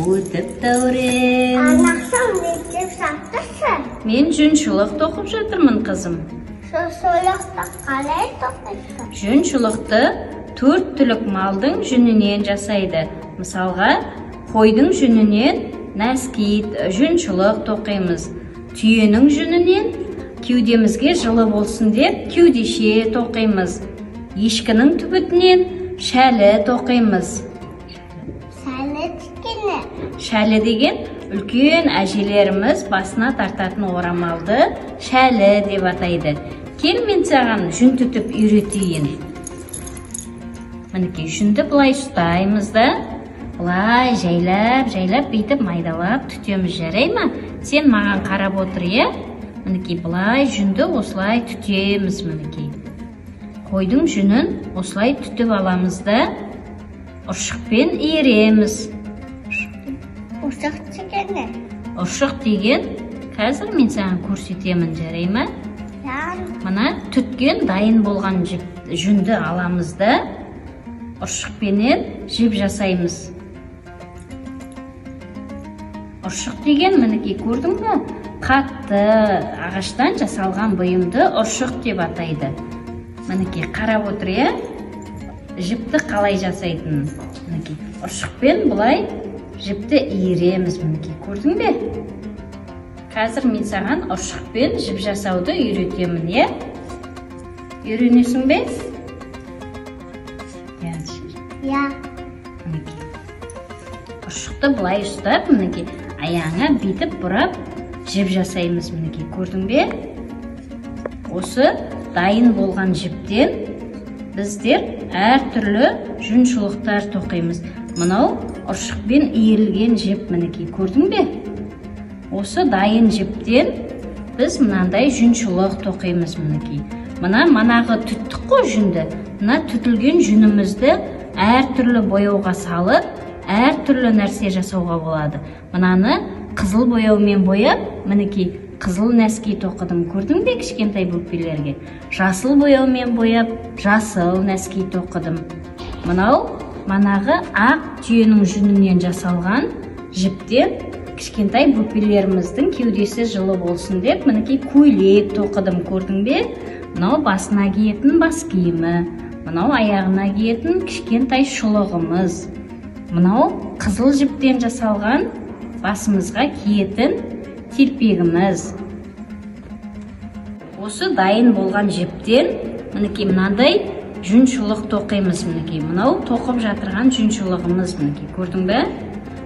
өтіп дәурен. Анақсың мектеп сақтысы? Мен жүншылық тоқып жатырмын, қызым. Жүншілікті қалай тоқиды? Жүншілікті 4 түлік малдың жүнінен жасайды. Мысалға, қойдың жүнінен нәскит, жүншілік тоқимыз. Түйенің жүнінен кеудемізге жылы болсын деп кеудеше тоқимыз. Ешкінің түбітінен шәлі тоқимыз. Шәлі тікені? Шәлі деген үлкен әжелеріміз басына тартатын орамалды шәлі деп атайды. Кел, мен саған жүн түтіп үйретейін. Мінекей, жүнді бұлай ұстаймыз да, бұлай жайлап бүйтіп майдалап түтеміз, жарай ма? Сен маған қарап отыр, е? Мінекей, бұлай жүнді осылай түтеміз, мінекей. Қойдың жүнін осылай түтіп аламыз да, ұршықпен иіреміз. Ұршық дегені? Ұршық деген, қазір мен саған көрсетемін, жарай ма? Мына түткен дайын болған жүнді аламыз да, ұршықпенен жіп жасаймыз. Ұршық деген, мінекей, көрдің бе? Қатты ағаштан жасалған бұйымды ұршық деп атайды. Мінекей, қарап отыр, е? Жіпті қалай жасайтын? Мінекей, ұршықпен бұлай жіпті иіреміз, мінекей, көрдің бе? Қазір мен саған ұршықпен жіп жасауды үйретемін, е? Үйренесің бе? Я. Мінекей, ұршықты бұлай ұстап, мінекей, аяңа бетіп бұрап жіп жасаймыз, мінекей, көрдің бе? Осы дайын болған жіптен біздер әртүрлі жүншіліктер тоқимыз. Мынау ұршықпен иірілген жіп, мінекей, көрдің бе? Осы дайын жіптен біз мынандай жүншілік тоқимыз, мінекей. Манағы түттік қой жүнді. Мына түтілген жүнімізді әртүрлі бояуға салып, әртүрлі нәрсе жасауға болады. Мынаны қызыл бояумен бояп, мінекей, қызыл нәски тоқыдым, көрдің бе кішкентай бөкпелерге? Жасыл бояумен бояп, жасыл нәски тоқыдым. Мынау манағы ақ түйенің жүнінен жасалған жіптен кішкентай бөкпелеріміздің кеудесі жылы болсын деп, мінекей, көйлек тоқыдым, көрдің бе? Мынау басына киетін бас киімі, мынау аяғына киетін кішкентай шұлығымыз. Мынау қызыл жіптен жасалған басымызға киетін телпегіміз. Осы дайын болған жіптен, мінекей, мынандай жүншілік тоқимыз, мінекей. Мынау тоқып жатырған жүншілігіміз, мінекей, көрдің бе?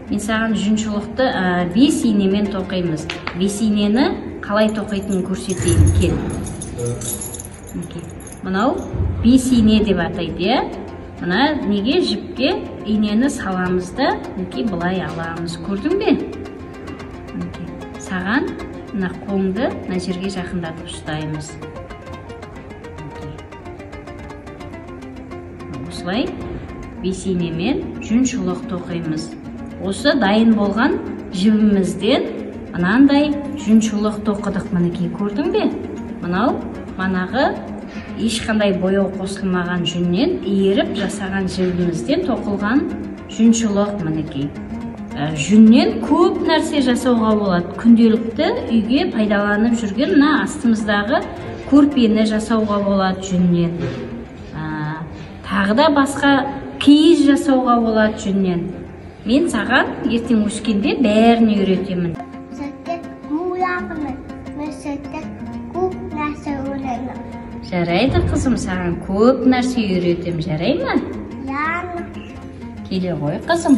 Мен саған жүншілікті 5 инемен тоқимыз. 5 инені қалай тоқитынын көрсетейін, кел. Мынау 5 ине деп атайды, е? Мына неге жіпке инені саламыз да, мінекей, бұлай аламыз, көрдің бе? Саған мына қолыңды мына жерге жақындатып ұстаймыз. Осылай 5 инемен жүншілік тоқимыз. Осы дайын болған жібімізден мынандай жүншілік тоқыдық, мінекей, көрдің бе? Мынау манағы ешқандай бояу қосылмаған жүннен иіріп жасаған жібімізден тоқылған жүншілік, мінекей. Жүннен көп нәрсе жасауға болады. Күнделікті үйге пайдаланып жүрген мына астымыздағы көрпені жасауға болады жүннен. Тағы да басқа киіз жасауға болады жүннен. Мен саған ертең өскенде бәрін үйретемін. Жарайды, қызым, саған көп нәрсе үйретем, жарай ма? Я. Келе ғой, қызым.